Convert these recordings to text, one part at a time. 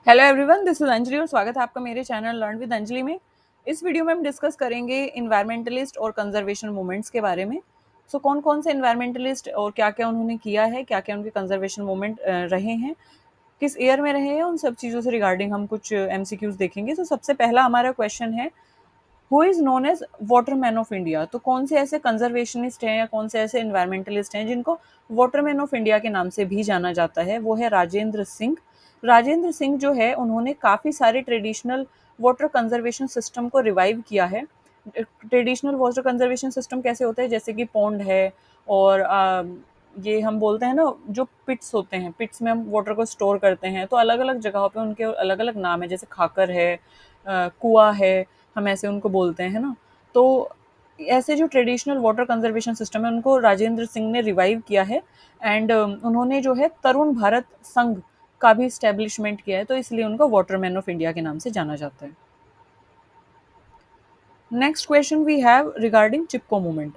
Hello everyone, this is Anjali और स्वागत है आपका मेरे चैनल लर्न विद अंजलि में। इस वीडियो में हम डिस्कस करेंगे इन्वायरमेंटलिस्ट और कंजर्वेशन मूवमेंट्स के बारे में। कौन कौन से इन्वायरमेंटलिस्ट और क्या क्या उन्होंने किया है, क्या क्या उनके कंजर्वेशन मूवमेंट रहे हैं, किस ईयर में रहे हैं, उन सब चीज़ों से रिगार्डिंग हम कुछ एमसीक्यूज देखेंगे। सबसे पहला हमारा क्वेश्चन है, who is known as waterman of India. तो कौन से ऐसे कंजर्वेशनिस्ट हैं या कौन से ऐसे इन्वायरमेंटलिस्ट हैं जिनको वाटरमैन ऑफ इंडिया के नाम से भी जाना जाता है। वो है राजेंद्र सिंह। राजेंद्र सिंह जो है उन्होंने काफ़ी सारे ट्रेडिशनल वाटर कंजर्वेशन सिस्टम को रिवाइव किया है। ट्रेडिशनल वाटर कंजर्वेशन सिस्टम कैसे होता है, जैसे कि पॉन्ड है और ये हम बोलते हैं ना, जो पिट्स होते हैं, पिट्स में हम वाटर को स्टोर करते हैं, तो अलग अलग जगहों पे उनके अलग अलग नाम है, जैसे खाकर है, कुआ है, हम ऐसे उनको बोलते हैं ना। तो ऐसे जो ट्रेडिशनल वाटर कंजर्वेशन सिस्टम है उनको राजेंद्र सिंह ने रिवाइव किया है। एंड उन्होंने जो है तरुण भारत संघ का भी स्टैब्लिशमेंट किया है, तो इसलिए उनको वाटरमैन ऑफ इंडिया के नाम से जाना जाता है। Next question we have regarding Chipko movement.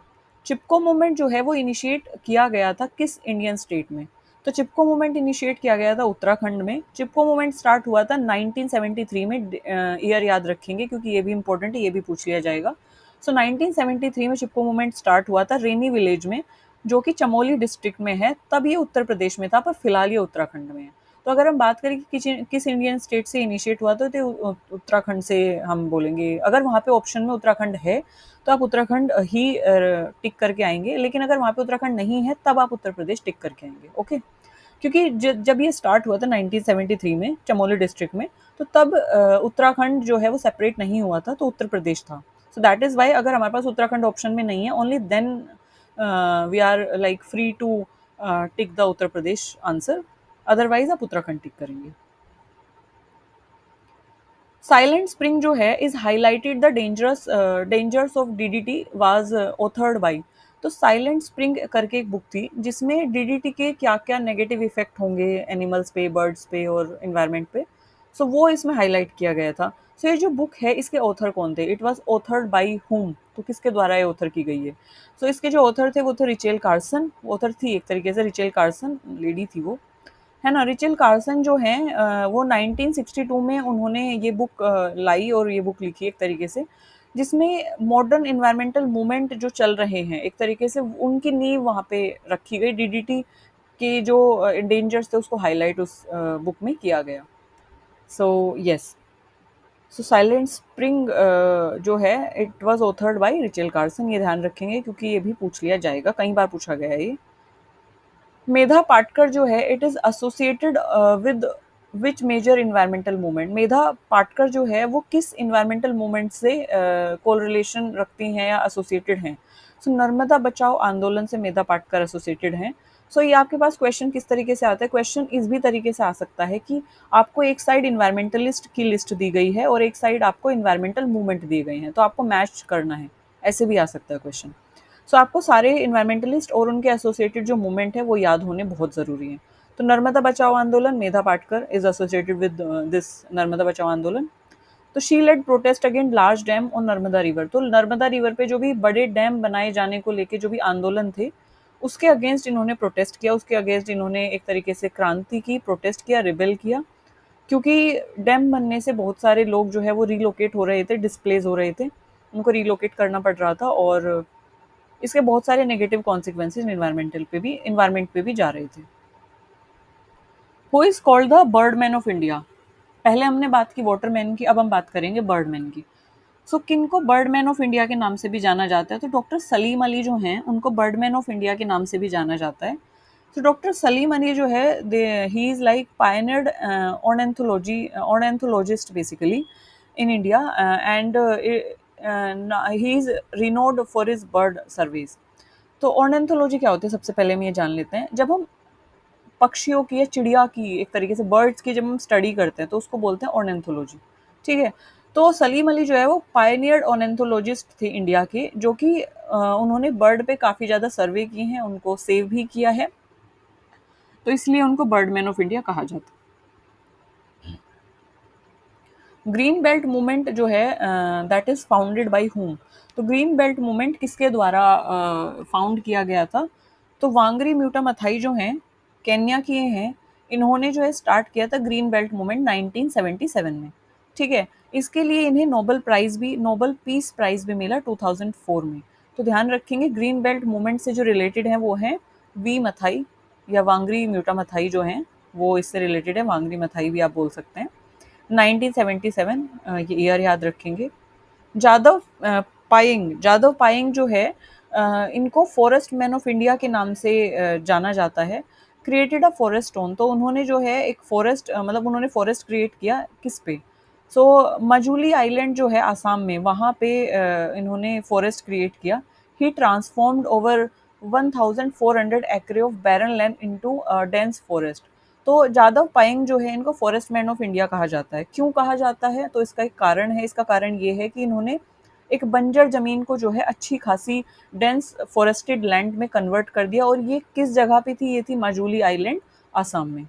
Chipko movement जो है वो इनिशिएट किया गया था किस इंडियन स्टेट में। तो चिपको मूवमेंट इनिशिएट किया गया था उत्तराखंड में। चिपको मूवमेंट स्टार्ट हुआ था 1973 में। ईयर याद रखेंगे क्योंकि ये भी इंपॉर्टेंट है, ये भी पूछ लिया जाएगा। 1973 में चिपको मूवमेंट स्टार्ट हुआ था रेनी विलेज में, जो कि चमोली डिस्ट्रिक्ट में है। तब ये उत्तर प्रदेश में था, पर फिलहाल ये उत्तराखंड में है। तो अगर हम बात करें कि किस इंडियन स्टेट से इनिशिएट हुआ तो उत्तराखंड से हम बोलेंगे। अगर वहाँ पे ऑप्शन में उत्तराखंड है तो आप उत्तराखंड ही टिक करके आएंगे, लेकिन अगर वहाँ पे उत्तराखंड नहीं है तब आप उत्तर प्रदेश टिक करके आएंगे। ओके, क्योंकि जब ये स्टार्ट हुआ था 1973 में चमोली डिस्ट्रिक्ट में, तो तब उत्तराखंड जो है वो सेपरेट नहीं हुआ था, तो उत्तर प्रदेश था। सो दैट इज़ वाई अगर हमारे पास उत्तराखंड ऑप्शन में नहीं है, only then we are like free to tick the Uttar Pradesh answer, otherwise आप उत्तराखंड टिक करेंगे। साइलेंट स्प्रिंग जो है is highlighted the dangers of DDT was authored by. तो साइलेंट स्प्रिंग करके एक बुक थी जिसमें डीडीटी के क्या क्या नेगेटिव इफेक्ट होंगे एनिमल्स पे, बर्ड्स पे और इन्वायरमेंट पे। वो इसमें हाईलाइट किया गया था। ये जो बुक है इसके ऑथर कौन थे, इट वाज ऑथर्ड बाई हुम, तो किसके द्वारा ये ऑथर की गई है। इसके जो ऑथर थे वो थे रिचेल कार्सन। ऑथर थी एक तरीके से रिचेल कार्सन, लेडी थी वो, है ना। रिचल कार्सन जो हैं वो 1962 में उन्होंने ये बुक लाई और ये बुक लिखी एक तरीके से, जिसमें मॉडर्न इन्वायरमेंटल मूवमेंट जो चल रहे हैं एक तरीके से उनकी नींव वहाँ पे रखी गई। डीडीटी के जो डेंजर्स थे उसको हाईलाइट उस बुक में किया गया। यस, साइलेंट स्प्रिंग जो है it was authored bye Rachel Carson. ये ध्यान रखेंगे क्योंकि ये भी पूछ लिया जाएगा, कई बार पूछा गया है ये। मेधा पाटकर जो है it is associated with which major environmental movement. Medha Patkar जो है वो किस इन्वायरमेंटल मूवमेंट से कोरिलेशन रखती हैं या एसोसिएटेड हैं। नर्मदा बचाओ आंदोलन से मेधा पाटकर एसोसिएटेड हैं। ये आपके पास क्वेश्चन किस तरीके से आता है, क्वेश्चन इस भी तरीके से आ सकता है कि आपको एक साइड इन्वायरमेंटलिस्ट की लिस्ट दी गई है और एक साइड आपको इन्वायरमेंटल मूवमेंट दिए गए हैं, तो आपको मैच करना है। ऐसे भी आ सकता है क्वेश्चन। आपको सारे इन्वायरमेंटलिस्ट और उनके एसोसिएटेड जो मूवमेंट है वो याद होने बहुत ज़रूरी है। तो Narmada Bachao Andolan, Medha Patkar is associated with this Narmada Bachao Andolan. तो she led protest against large dam और नर्मदा रिवर। तो नर्मदा रिवर पे जो भी बड़े डैम बनाए जाने को लेके जो भी आंदोलन थे उसके अगेंस्ट इन्होंने प्रोटेस्ट किया, उसके अगेंस्ट इन्होंने एक तरीके से क्रांति की, प्रोटेस्ट किया, रिबेल किया। क्योंकि डैम बनने से बहुत सारे लोग जो है वो रिलोकेट हो रहे थे, डिस्प्लेस हो रहे थे, उनको रिलोकेट करना पड़ रहा था और इसके बहुत सारे नेगेटिव कॉन्सिक्वेंसेज इन्वायरमेंट पे भी जा रहे थे। Who is called the Birdman of India. पहले हमने बात की वाटरमैन की, अब हम बात करेंगे बर्डमैन की। किनको बर्डमैन ऑफ इंडिया के नाम से भी जाना जाता है, तो डॉक्टर सलीम अली जो हैं उनको बर्डमैन ऑफ इंडिया के नाम से भी जाना जाता है। डॉक्टर सलीम अली जो है he is like pioneered ornithologist basically in India and he is renowned for his bird surveys. तो ऑर्नेथोलॉजी क्या होती है, सबसे पहले हम ये जान लेते हैं। जब हम पक्षियों की या चिड़िया की, एक तरीके से बर्ड्स की जब हम स्टडी करते हैं तो उसको बोलते हैं ऑर्नेथोलॉजी। ठीक है। तो सलीम अली जो है वो पायनियर ऑर्नेथोलॉजिस्ट थे इंडिया के, जो कि उन्होंने बर्ड पे काफ़ी ज़्यादा सर्वे किए हैं, उनको सेव भी किया है, तो इसलिए उनको बर्डमैन ऑफ इंडिया कहा जाता है। ग्रीन बेल्ट मूवमेंट जो है that is founded by whom. तो ग्रीन बेल्ट मूवमेंट किसके द्वारा फाउंड किया गया था। तो वांगरी म्यूटा मथाई जो हैं केन्या की हैं, इन्होंने जो है स्टार्ट किया था ग्रीन बेल्ट मूवमेंट 1977 में। ठीक है, इसके लिए इन्हें नोबल पीस प्राइज भी मिला 2004 में। तो ध्यान रखेंगे ग्रीन बेल्ट मूवमेंट से जो रिलेटेड है वो है वी मथाई या वांगरी म्यूटा मथाई जो हैं, वो इससे रिलेटेड है, वांगरी मथाई भी आप बोल सकते हैं। 1977 ये ईयर याद रखेंगे। जादव जादव पायेंग जो है इनको फॉरेस्ट मैन ऑफ इंडिया के नाम से जाना जाता है। क्रिएटेड अ फॉरेस्ट स्टोन, तो उन्होंने जो है एक फॉरेस्ट मतलब उन्होंने फॉरेस्ट क्रिएट किया किस पे? सो मजूली आइलैंड जो है आसाम में, वहाँ पे इन्होंने फॉरेस्ट क्रिएट किया। He transformed over 1400 acre of barren land into dense forest. तो जादव पायेंग जो है इनको फॉरेस्ट मैन ऑफ इंडिया कहा जाता है। क्यों कहा जाता है? तो इसका एक कारण है। इसका कारण ये है कि इन्होंने एक बंजर जमीन को जो है अच्छी खासी डेंस फॉरेस्टेड लैंड में कन्वर्ट कर दिया। और ये किस जगह पे थी? ये थी माजुली आइलैंड, आसाम में।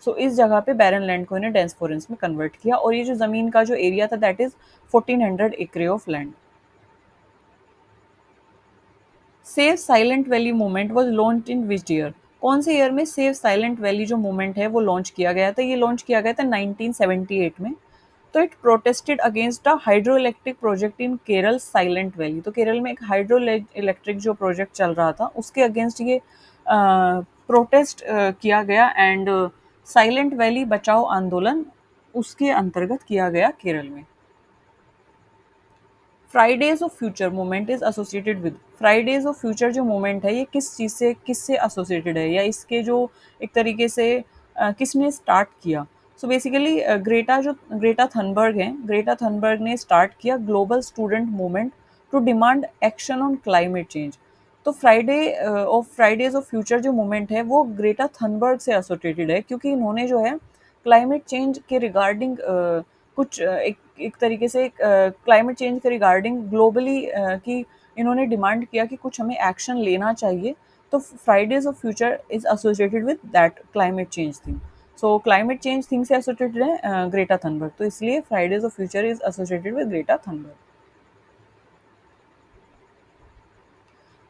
सो इस जगह पे बैरन लैंड को इन्हें डेंस फॉरेस्ट में कन्वर्ट किया। और ये जो जमीन का जो एरिया था दैट इज 1400 एकरे of land. Save silent valley movement was launched in which year? कौन से ईयर में सेव साइलेंट वैली जो मूवमेंट है वो लॉन्च किया गया था? ये लॉन्च किया गया था 1978 में। तो it protested against a hydro electric project in Kerala silent valley. तो केरल में एक हाइड्रो इलेक्ट्रिक जो प्रोजेक्ट चल रहा था उसके अगेंस्ट ये प्रोटेस्ट किया गया। एंड साइलेंट वैली बचाओ आंदोलन उसके अंतर्गत किया गया केरल में। Fridays of future movement is associated with, Fridays of future जो मूवमेंट है ये किस चीज़ से किससे एसोसिएटेड है, या इसके जो एक तरीके से किसने स्टार्ट किया? सो बेसिकली ग्रेटा थनबर्ग हैं, ग्रेटा थनबर्ग ने स्टार्ट किया global student movement to demand action on climate change. तो फ्राइडेज ऑफ फ्यूचर जो मूवमेंट है वो ग्रेटा थनबर्ग से एसोसिएटेड है, क्योंकि इन्होंने जो है क्लाइमेट चेंज के रिगार्डिंग कुछ एक तरीके से क्लाइमेट चेंज के रिगार्डिंग ग्लोबली की इन्होंने डिमांड किया कि कुछ हमें एक्शन लेना चाहिए। तो Fridays of future is associated with that climate change thing. So climate change thing से एसोसिएटेड है ग्रेटा थनबर्ग, तो इसलिए Fridays of future is associated with Greta Thunberg.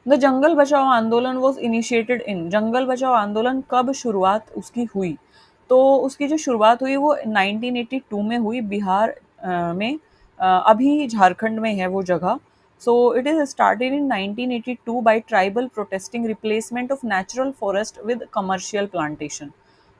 The jungle बचाओ आंदोलन वॉज इनिशिएटेड इन, जंगल बचाओ आंदोलन कब शुरुआत उसकी हुई? तो उसकी जो शुरुआत हुई वो 1982 में हुई, बिहार में। अभी झारखंड में है वो जगह। So it is started in 1982 by tribal protesting replacement of natural forest with commercial plantation.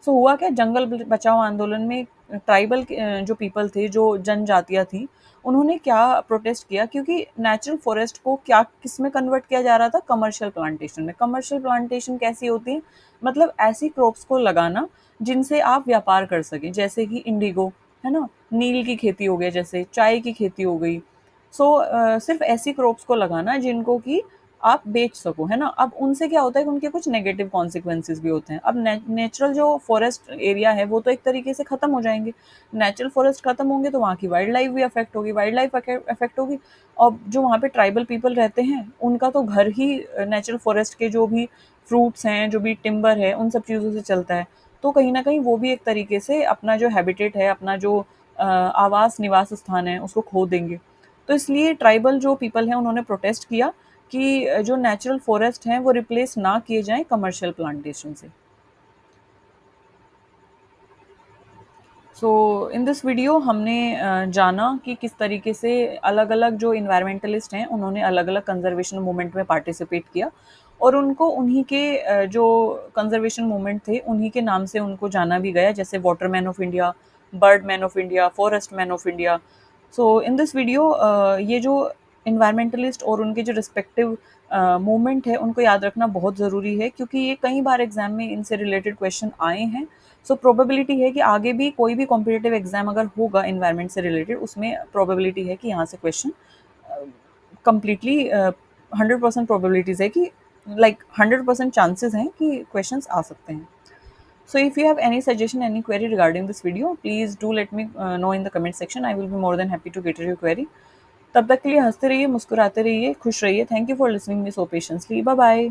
So हुआ क्या, जंगल बचाओ आंदोलन में ट्राइबल जो पीपल थे, जो जनजातियां थी, उन्होंने क्या प्रोटेस्ट किया? क्योंकि नेचुरल फॉरेस्ट को क्या किस में कन्वर्ट किया जा रहा था? कमर्शियल प्लांटेशन में। कमर्शियल प्लांटेशन कैसी होती है? मतलब ऐसी क्रॉप्स को लगाना जिनसे आप व्यापार कर सकें, जैसे कि इंडिगो, है ना, नील की खेती हो गया, जैसे चाय की खेती हो गई। सो सिर्फ ऐसी क्रॉप्स को लगाना जिनको कि आप बेच सको, है ना। अब उनसे क्या होता है कि उनके कुछ नेगेटिव कॉन्सिक्वेंसेज भी होते हैं। अब नेचुरल जो फॉरेस्ट एरिया है वो तो एक तरीके से खत्म हो जाएंगे। नेचुरल फॉरेस्ट खत्म होंगे तो वहाँ की वाइल्ड लाइफ भी अफेक्ट होगी, वाइल्ड लाइफ अफेक्ट होगी। और जो वहाँ पे ट्राइबल पीपल रहते हैं उनका तो घर ही नेचुरल फॉरेस्ट के जो भी फ्रूट्स हैं, जो भी टिम्बर है, उन सब चीज़ों से चलता है। तो कहीं ना कहीं वो भी एक तरीके से अपना जो हैबिटेट है, अपना जो आवास निवास स्थान है, उसको खो देंगे। तो इसलिए ट्राइबल जो पीपल हैं उन्होंने प्रोटेस्ट किया कि जो नेचुरल फॉरेस्ट हैं वो रिप्लेस ना किए जाएं कमर्शियल प्लांटेशन से। सो इन दिस वीडियो हमने जाना कि किस तरीके से अलग अलग जो इन्वायरमेंटलिस्ट हैं उन्होंने अलग अलग कंजर्वेशन मूवमेंट में पार्टिसिपेट किया। और उनको उन्हीं के जो कंजर्वेशन मूवमेंट थे उन्हीं के नाम से उनको जाना भी गया, जैसे water man of India, bird man of India, forest man of India. So in this video ये जो इन्वायरमेंटलिस्ट और उनके जो रिस्पेक्टिव मूवमेंट है उनको याद रखना बहुत ज़रूरी है, क्योंकि ये कई बार एग्जाम में इनसे रिलेटेड क्वेश्चन आए हैं। सो प्रोबेबिलिटी है कि आगे भी कोई भी कॉम्पिटिटिव एग्जाम अगर होगा इन्वायरमेंट से रिलेटेड, उसमें प्रोबेबिलिटी है कि यहाँ से क्वेश्चन कंप्लीटली 100% प्रोबेबिलिटीज है कि 100% चांसेस हैं कि क्वेश्चंस आ सकते हैं। So if you have any suggestion, any query regarding this video, please do let me know in the comment section. I will be more than happy to get your query. तब तक के लिए हंसते रहिए, मुस्कुराते रहिए, खुश रहिए। Thank you for listening me so patiently. Bye bye.